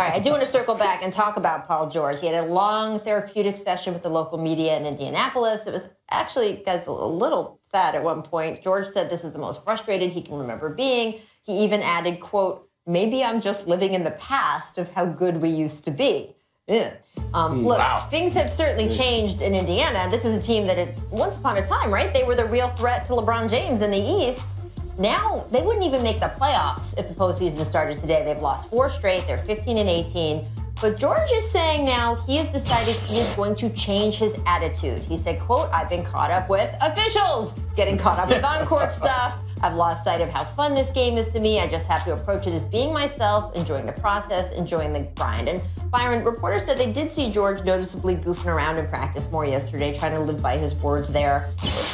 All right, I do want to circle back and talk about Paul George. He had a long therapeutic session with the local media in Indianapolis. It was actually, guys, a little sad at one point. George said this is the most frustrated he can remember being. He even added, quote, "Maybe I'm just living in the past of how good we used to be." Yeah. Look, wow. Things have certainly changed in Indiana. This is a team that had, once upon a time, right, they were the real threat to LeBron James in the East. Now, they wouldn't even make the playoffs if the postseason started today. They've lost 4 straight. They're 15-18. But George is saying now he has decided he is going to change his attitude. He said, quote, "I've been caught up with officials, getting caught up with on-court stuff. I've lost sight of how fun this game is to me. I just have to approach it as being myself, enjoying the process, enjoying the grind." And Byron, reporters said they did see George noticeably goofing around in practice more yesterday, trying to live by his words there.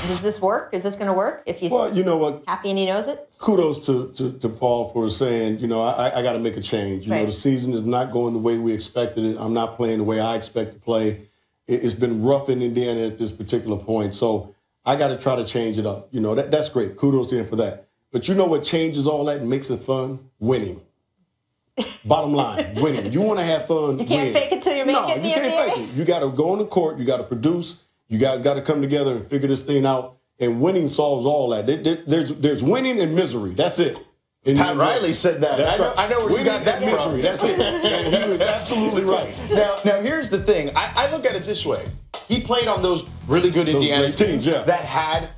Does this work? Is this going to work if he's well, you know what? happy and he knows it? Kudos to Paul for saying, you know, I got to make a change. You know, the season is not going the way we expected it. I'm not playing the way I expect to play. It's been rough in Indiana at this particular point. So I got to try to change it up. You know, that's great. Kudos to him for that. But you know what changes all that and makes it fun? Winning. Bottom line, winning. You want to have fun. You can't fake it till you make it in the NBA. No, you can't fake it. You got to go on the court. You got to produce. You guys got to come together and figure this thing out. And winning solves all that. There's winning and misery. That's it. Pat Riley said that. That's right. I know where you got that misery. from. That's it. And he was absolutely right. Now here's the thing. I look at it this way. He played on those really good Indiana teams that had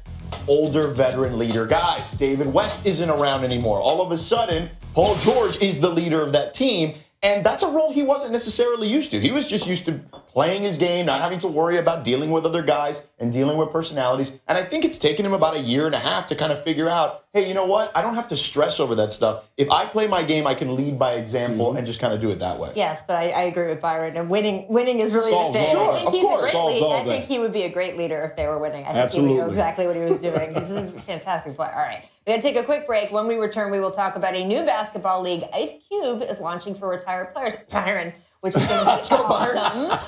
older veteran leader guys. David West isn't around anymore. All of a sudden, Paul George is the leader of that team. And that's a role he wasn't necessarily used to. He was just used to playing his game, not having to worry about dealing with other guys and dealing with personalities. And I think it's taken him about 1.5 years to kind of figure out, hey, you know what? I don't have to stress over that stuff. If I play my game, I can lead by example and just kind of do it that way. Yes, but I agree with Byron. And winning is really the thing. Sure, I think of course. I think he would be a great leader if they were winning. I think he would know exactly what he was doing. He's a fantastic player. All right. We got to take a quick break. When we return, we will talk about a new basketball league. Ice Cube is launching for retired players. Byron, which is going to be awesome.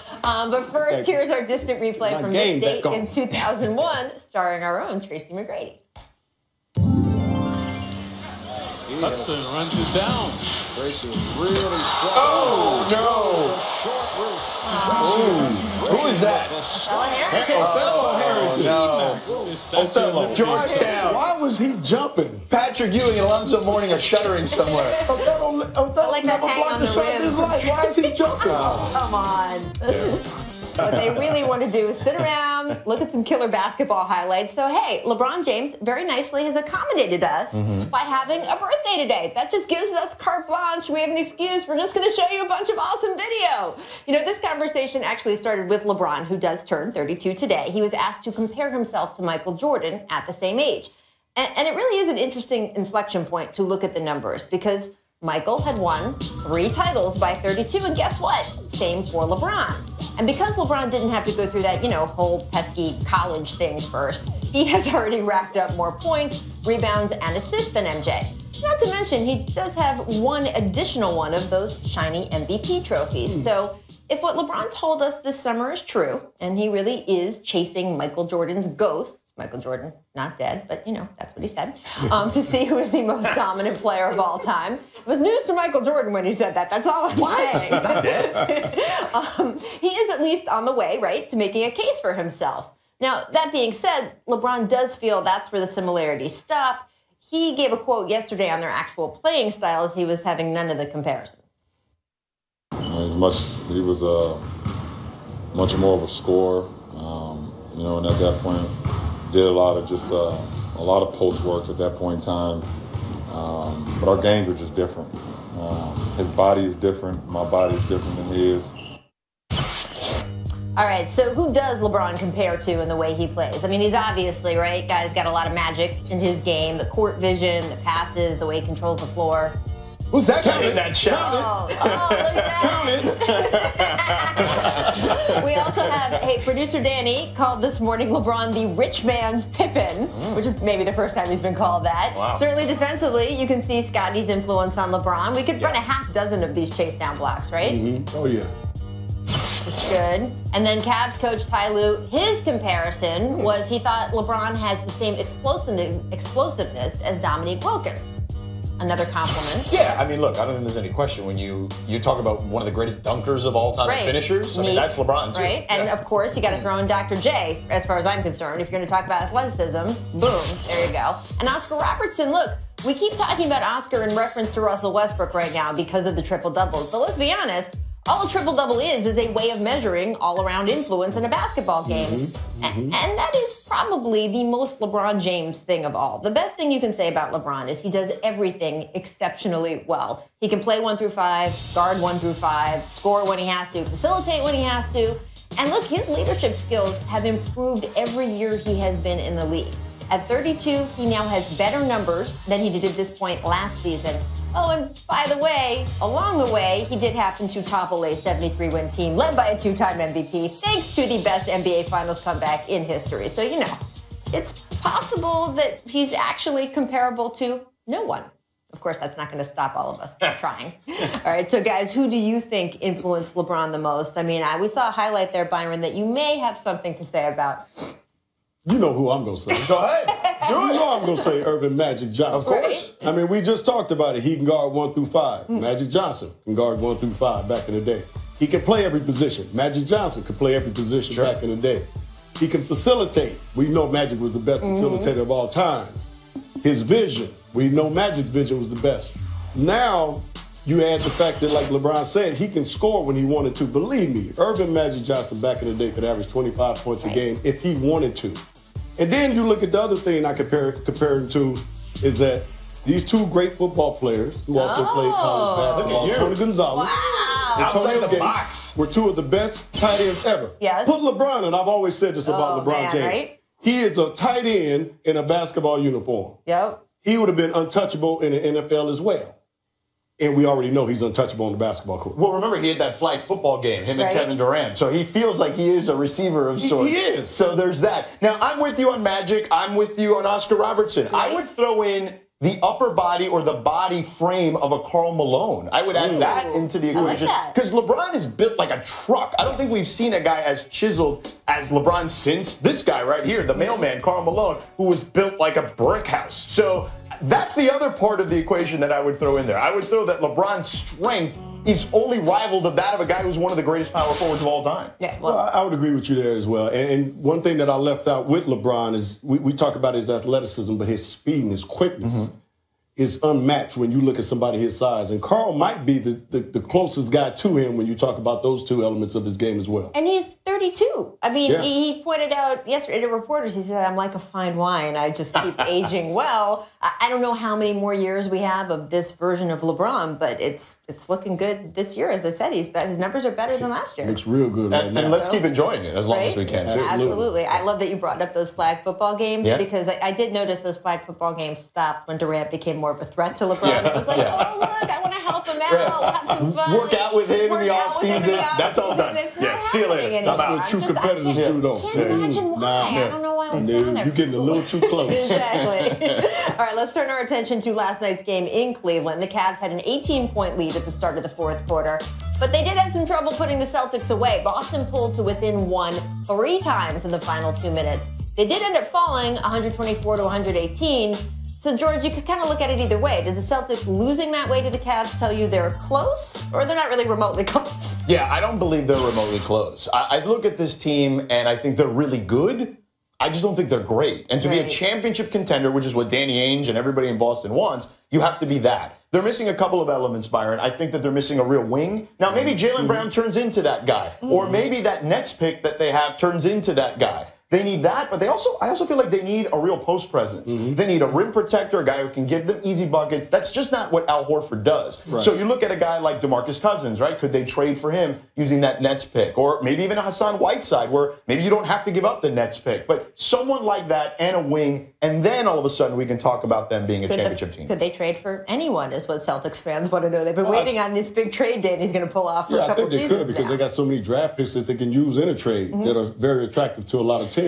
But first, here's our distant replay from this date in 2001, starring our own Tracy McGrady. Hudson runs it down. Tracy was really strong. Oh, no. Who is that? Othello Harrington. Othello. Georgetown. Why was he jumping? Patrick Ewing and Alonzo Mourning are shuddering somewhere. Othello like that never hang blocked on the the shot in his rim. life. Why is he jumping? Come on. What they really want to do is sit around, look at some killer basketball highlights. So, hey, LeBron James very nicely has accommodated us by having a birthday today. That just gives us carte blanche. We have an excuse. We're just going to show you a bunch of awesome video. You know, this conversation actually started with LeBron, who does turn 32 today. He was asked to compare himself to Michael Jordan at the same age. And it really is an interesting inflection point to look at the numbers because Michael had won 3 titles by 32, and guess what? Same for LeBron. And because LeBron didn't have to go through that, whole pesky college thing first, he has already racked up more points, rebounds, and assists than MJ. Not to mention, he does have one additional one of those shiny MVP trophies. So if what LeBron told us this summer is true, and he really is chasing Michael Jordan's ghost, Michael Jordan, not dead, but that's what he said, to see who is the most dominant player of all time. It was news to Michael Jordan when he said that. That's all I'm saying. Not dead. He is at least on the way, right, to making a case for himself. Now, that being said, LeBron does feel that's where the similarities stop. He gave a quote yesterday on their actual playing styles. He was having none of the comparison. He was much more of a scorer, and at that point, did a lot of post work at that point in time. But our games were just different. His body is different. My body is different than his. All right, so who does LeBron compare to in the way he plays? I mean, he's obviously, right, guy's got a lot of magic in his game, the court vision, the passes, the way he controls the floor. Who's that guy in that shot? Oh, look at that. We also have, producer Danny called this morning LeBron the rich man's Pippen, which is maybe the first time he's been called that. Wow. Certainly defensively, you can see Scotty's influence on LeBron. We could run a half dozen of these chase down blocks, right? Mm-hmm. Oh, yeah. It's good. And then Cavs coach Ty Lue, his comparison was he thought LeBron has the same explosiveness as Dominique Wilkins. another compliment. Yeah, I mean, look, I don't think there's any question when you talk about one of the greatest dunkers of all time and finishers. I mean, that's LeBron, too. Right, and of course, you got to throw in Dr. J, as far as I'm concerned. If you're going to talk about athleticism, boom, there you go. And Oscar Robertson, look, we keep talking about Oscar in reference to Russell Westbrook right now because of the triple-doubles. But let's be honest, all a triple-double is a way of measuring all-around influence in a basketball game. And that is probably the most LeBron James thing of all. The best thing you can say about LeBron is he does everything exceptionally well. He can play 1 through 5, guard 1 through 5, score when he has to, facilitate when he has to. And look, his leadership skills have improved every year he has been in the league. At 32, he now has better numbers than he did at this point last season. Oh, and by the way, along the way, he did happen to topple a 73-win team led by a 2-time MVP, thanks to the best NBA Finals comeback in history. So, you know, it's possible that he's actually comparable to no one. Of course, that's not going to stop all of us from trying. All right, so guys, who do you think influenced LeBron the most? I mean, we saw a highlight there, Byron, that you may have something to say about. You know who I'm going to say. Go ahead. Do it. You know I'm going to say Earvin Magic Johnson. Of course. I mean, we just talked about it. He can guard 1 through 5. Magic Johnson can guard 1 through 5 back in the day. He can play every position. Magic Johnson could play every position back in the day. He can facilitate. We know Magic was the best facilitator of all times. His vision. We know Magic's vision was the best. Now, you add the fact that, like LeBron said, he can score when he wanted to. Believe me, Earvin Magic Johnson back in the day could average 25 points a game if he wanted to. And then you look at the other thing I compare him to is that these two great football players who also played college basketball, Tony Gonzalez and Tony Gates, were two of the best tight ends ever. Yes. Put LeBron, and I've always said this about LeBron James. Right? He is a tight end in a basketball uniform. Yep. He would have been untouchable in the NFL as well. And we already know he's untouchable on the basketball court. Well, remember, he had that flag football game, him and Kevin Durant. So he feels like he is a receiver of sorts. He is. So there's that. Now, I'm with you on Magic. I'm with you on Oscar Robertson. I would throw in the upper body or the body frame of a Karl Malone. I would add that into the equation. Because LeBron is built like a truck. I don't think we've seen a guy as chiseled as LeBron since this guy right here, the mailman, Karl Malone, who was built like a brick house. So that's the other part of the equation that I would throw in there. I would throw that LeBron's strength is only rivaled of that of a guy who's one of the greatest power forwards of all time. Yeah, well, I would agree with you there as well. And one thing that I left out with LeBron is we talk about his athleticism, but his speed and his quickness is unmatched when you look at somebody his size. And Karl might be the closest guy to him when you talk about those two elements of his game as well. And he's 32. I mean, he pointed out yesterday to reporters, he said, I'm like a fine wine. I just keep aging well. I don't know how many more years we have of this version of LeBron, but it's looking good this year. As I said, his numbers are better than last year. Looks real good right now. And let's keep enjoying it as long as we can, too. Absolutely. I love that you brought up those flag football games because I did notice those flag football games stopped when Durant became more of a threat to LeBron. It was like, oh, look, I want to help him out. We'll have some fun. Work out with him in the offseason. That's all done. See you later. That's what true competitors do, though. I can't imagine why. I don't know why I was down there. You're getting a little too close. Exactly. All right, let's turn our attention to last night's game in Cleveland. The Cavs had an 18-point lead at the start of the fourth quarter, but they did have some trouble putting the Celtics away. Boston pulled to within 1 3 times in the final 2 minutes. They did end up falling 124 to 118. So, George, you could kind of look at it either way. Did the Celtics losing that way to the Cavs tell you they're close, or they're not really remotely close? Yeah, I don't believe they're remotely close. I look at this team, and I think they're really good. I just don't think they're great. And to be a championship contender, which is what Danny Ainge and everybody in Boston wants, you have to be that. They're missing a couple of elements, Byron. I think that they're missing a real wing. Now, maybe Jaylen Brown turns into that guy. Or maybe that Nets pick that they have turns into that guy. They need that, but I also feel like they need a real post presence. They need a rim protector, a guy who can give them easy buckets. That's just not what Al Horford does. So you look at a guy like DeMarcus Cousins, right? Could they trade for him using that Nets pick? Or maybe even a Hassan Whiteside, where maybe you don't have to give up the Nets pick. But someone like that and a wing, and then all of a sudden we can talk about them being a championship team. Could they trade for anyone is what Celtics fans want to know. They've been waiting on this big trade date he's going to pull off for a couple seasons. I think they could because they got so many draft picks that they can use in a trade that are very attractive to a lot of teams.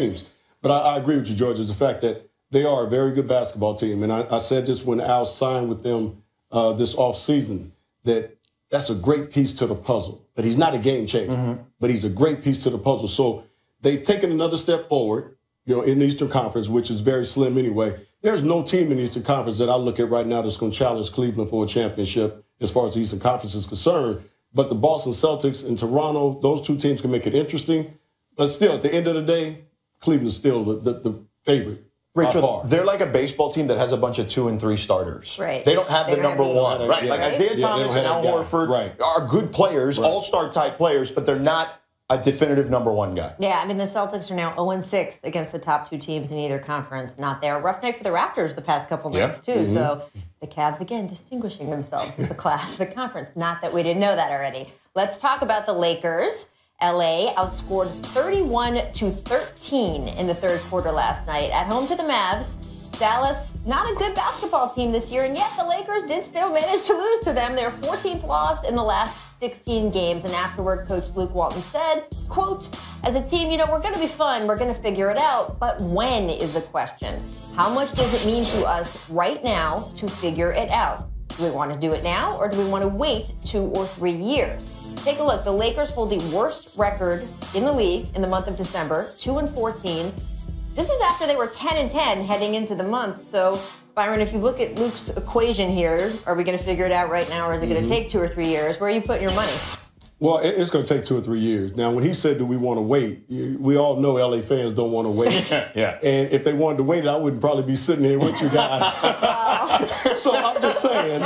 But I agree with you, George, is the fact that they are a very good basketball team. And I said this when Al signed with them this offseason, that's a great piece to the puzzle. But he's not a game changer, but he's a great piece to the puzzle. So they've taken another step forward, in the Eastern Conference, which is very slim anyway. there's no team in the Eastern Conference that I look at right now that's going to challenge Cleveland for a championship as far as the Eastern Conference is concerned. But the Boston Celtics and Toronto, those two teams can make it interesting. But still, at the end of the day, Cleveland is still the favorite. Rachel, they're like a baseball team that has a bunch of 2 and 3 starters. Right. They don't have the number one. Right. Yeah. Like Isaiah Thomas and Al Horford are good players, all-star type players, but they're not a definitive number one guy. Yeah, I mean, the Celtics are now 0-6 against the top 2 teams in either conference. Not there. Rough night for the Raptors the past couple nights, too. So the Cavs, again, distinguishing themselves as the class of the conference. Not that we didn't know that already. Let's talk about the Lakers. LA outscored 31-13 in the third quarter last night at home to the Mavs. Dallas, not a good basketball team this year, and yet the Lakers did still manage to lose to them. Their 14th loss in the last 16 games. And afterward, Coach Luke Walton said, quote, as a team, we're going to be fun. We're going to figure it out. But when is the question? How much does it mean to us right now to figure it out? Do we want to do it now, or do we want to wait 2 or 3 years? Take a look. The Lakers hold the worst record in the league in the month of December, 2-14. This is after they were 10-10 heading into the month. So, Byron, if you look at Luke's equation here, are we going to figure it out right now, or is it going to take 2 or 3 years? Where are you putting your money? Well, it's going to take 2 or 3 years. Now, when he said, do we want to wait, we all know LA fans don't want to wait. Yeah. And if they wanted to wait, I wouldn't probably be sitting here with you guys. So I'm just saying.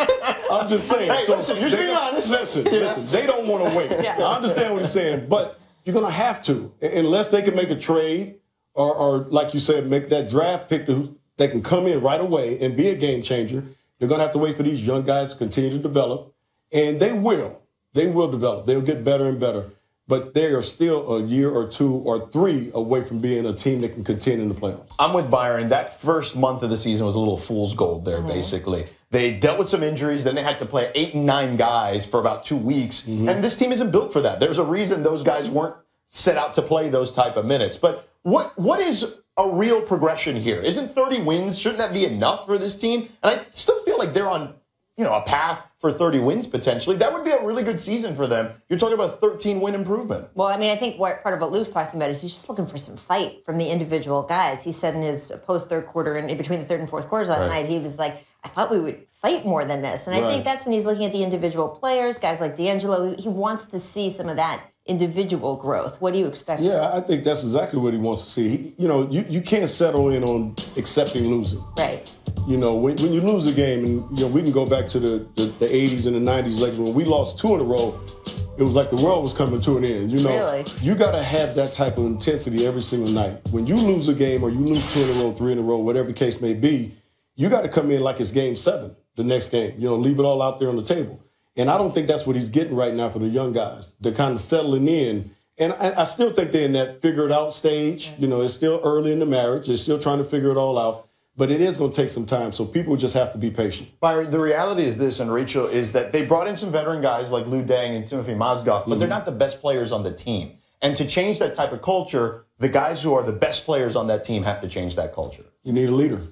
Hey, so listen, you're being honest. Listen, they don't want to wait. Yeah. I understand what he's saying, but you're going to have to. Unless they can make a trade or like you said, make that draft pick that can come in right away and be a game changer, they're going to have to wait for these young guys to continue to develop. And they will. They will develop. They'll get better and better. But they are still a year or 2 or 3 away from being a team that can contend in the playoffs. I'm with Byron. That first month of the season was a little fool's gold there, basically. They dealt with some injuries. Then they had to play 8 and 9 guys for about 2 weeks. And this team isn't built for that. There's a reason those guys weren't set out to play those type of minutes. But what is a real progression here? Isn't 30 wins, shouldn't that be enough for this team? And I still feel like they're on a path for 30 wins potentially. That would be a really good season for them. You're talking about a 13-win improvement. Well, I mean, I think part of what Luke's talking about is he's just looking for some fight from the individual guys. He said in his post-third quarter and in between the third and fourth quarters last night, he was like, I thought we would fight more than this. And I think that's when he's looking at the individual players, guys like D'Angelo. He wants to see some of that individual growth. What do you expect? Yeah, I think that's exactly what he wants to see. You can't settle in on accepting losing. Right. When you lose a game, and we can go back to the 80s and the 90s, like when we lost 2 in a row, it was like the world was coming to an end. Really? You got to have that type of intensity every single night. When you lose a game or you lose 2 in a row, 3 in a row, whatever the case may be, you got to come in like it's game 7, the next game. Leave it all out there on the table. And I don't think that's what he's getting right now for the young guys. They're kind of settling in. And I still think they're in that figure-it-out stage. It's still early in the marriage. They're still trying to figure it all out. But it is going to take some time, so people just have to be patient. Byron, the reality is this, and Rachel, is that they brought in some veteran guys like Lou Deng and Timothy Mozgov, but they're not the best players on the team. And to change that type of culture, the guys who are the best players on that team have to change that culture. You need a leader.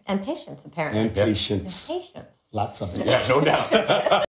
And patience, apparently. And patience. And patience. Lots of it. Yeah, no doubt.